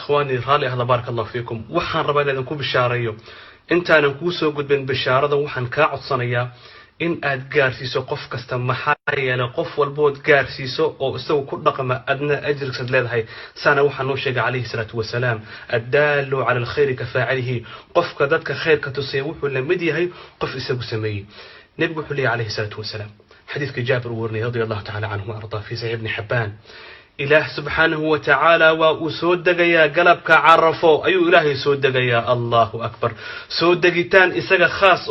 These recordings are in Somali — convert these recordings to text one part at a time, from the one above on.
إخواني رالي هذا بارك الله فيكم وحن ربنا لكم بشاريو أنت أنا كوسو قد بين بشارة وحن كاعد صنيا إن أد جارسيسو قف كستم محايا لقف والبود جارسيسو أو استو كل رقم أدنى أجر سدلاد هاي سنة وحنوشج عليه الصلاة والسلام الدال على الخير كفاعله قف كذاتك خير كتسيوح ولا مدي هاي قف إسقو سمي نبي حلي عليه الصلاة والسلام حديث جابر ورني رضي الله تعالى عنه وأرضاه في سعيد بن حبان إله سبحانه وتعالى وأسود دقيا قلبك عرفوا أي إلهي سود دقيا الله أكبر سود دقيتان إسقى خاص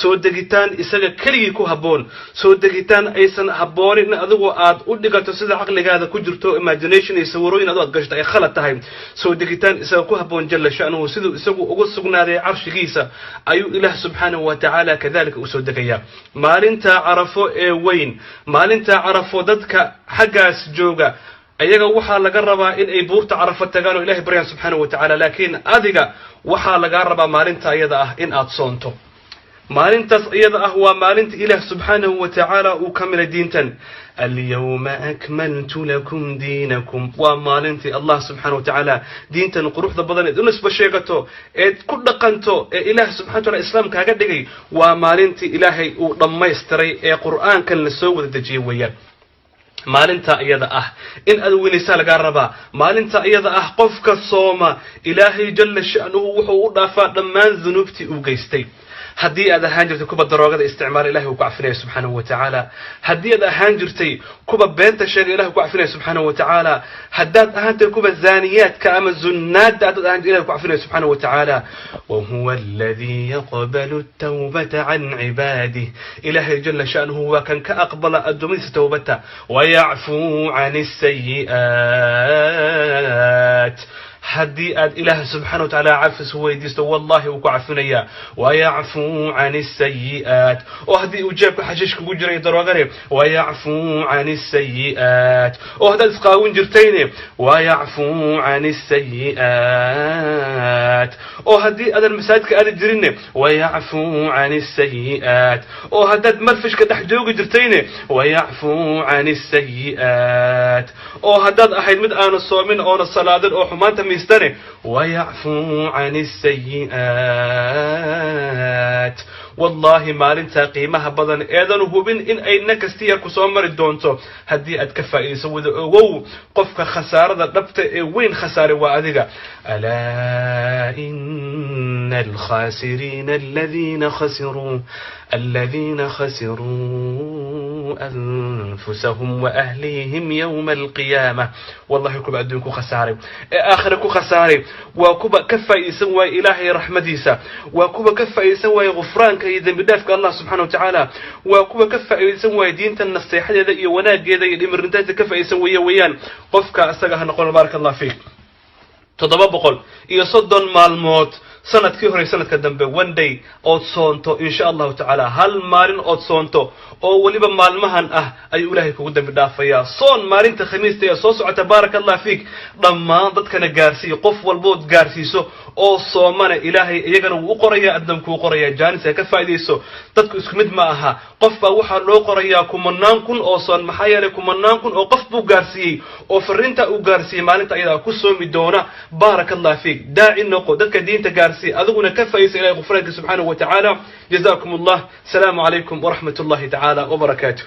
soo degitaan isaga kaliya ku haboon soo degitaan aysan haboonin adigu aad u dhigato sida aqligaada ku jirto imagination iyo sawirooyin aad gashato ay khalad tahay soo degitaan isaga ku haboon jalla sha'nuhu sidoo isagu ugu sugnaaday arshigiisa ayuu ilaah subhanahu wa ta'ala kadalika u soo degaya maalinta arafo ee weyn maalinta arafo dadka xagaas jooga ayaga waxa laga rabaa in ay buurta arafo tagaan oo ilaahay bariyaan subhanahu wa ta'ala laakiin adiga waxa laga rabaa maalinta ayada ah in aad soonto maalintaas iyada ah waa maalinta ilaah subhanahu wa ta'ala uu kamila diintan al-yawma akmaltu lakum diinakum waa maalintii allah subhanahu wa ta'ala diintan quruxda badan ee unisba sheegato ee ku dhaqanto ee ilaah subhanahu wa ta'ala islaamka kaga dhigay waa maalintii ilaahay uu dhammaystiray ee quraankan la soo wada dajiyay weeyaan maalinta iyada ah in aad weynaysa laga rabaa maalinta iyada ah qofka sooma ilaahay jalla sha'nuhu wuxuu u dhaafaa dhammaan dunuubtii uu geystay haddii aad ahaan jirtay kuba daroogada isticmaal ilaahay uu ku cafinaya subhanahu wa ta'ala haddii aad ahaan jirtay kuba beenta sheegay ilaahay ku cafinaya subhanahu wa ta'ala haddaad ahaantay kuba zaaniyaadka ama zunnaada aad ahaan ilaahay ku cafinaya subhanahu wa ta'ala wa huwa alladhi yaqbalu at-tawbata 'an 'ibadihi ilaahay jalla sha'nuhu wa kan ka aqbala adduumisa tawbata wa ya'fu 'ani as-sayyi'at haddii aad ilaah subhanahu wa ta'ala cafis weydiisto wallahi uu ku cafinaya wa ya'fu 'ani as-sayyi'at oo haddii uu jeebka xashiish kugu jiray daroogane wa ya'fu 'ani as-sayyi'at oo haddaad isqaawin jirtayne wa ya'fu 'ani as-sayyi'at oo haddii aadan masaajidka aad jirinne wa ya'fu 'ani as-sayyi'at oo haddaad marfishka dhex joogi jirtayne wa ya'fu 'ani as-sayyi'at oo haddaad ahayd mid aan soomin oo salaadin oo xumaanta مستني ويعفو عن السيئات والله ما لنتا قيمها بدن اذن هو بين ان اي نكستير كسومر دونتو هدي ادكفا يسود او قفك خساره دبت وين خساره وادغا الا ان الخاسرين الذين خسروا انفسهم واهليهم يوم القيامه والله كوبا ادونكو خساره اخركو خساره وكوبا كفا يسوى الهي رحمتيسا وكوبا كفا يسوى غفرانك إذا بدافك الله سبحانه وتعالى وكوبا كفا يسوى دينتا النصيحة ذا وناق ذا الإمرنتات كفا يسوى ويان قفك أستغاها نقول بارك الله فيك تضبقل يصدن مع الموت سنة كهري سنة كدنبه one day أو صونتو إن شاء الله تعالى هل مارين أو صونتو أو وليبا مالمهن أي أولهي كودن بدافيا صون مارين تخميس تيا صوصو تبارك الله فيك ضمان ضدكنا قارسي قف والبوت قارسيسو أو صومنا إلهي يقنوا وقريا أدنك وقريا جانسة كفايديسو ضدك اسكمد معها قف وحا لو قريا كمنانكن أو صون محايا لكمنانكن أو قف بو قارسي أو فرنتا أو قارسي مالين تأيدا كسو مدونا بارك الله فيك داعي النقو ضدك دين تقارسي أذقنا كفايس إلى غفرانك سبحانه وتعالى جزاكم الله السلام عليكم ورحمة الله تعالى وبركاته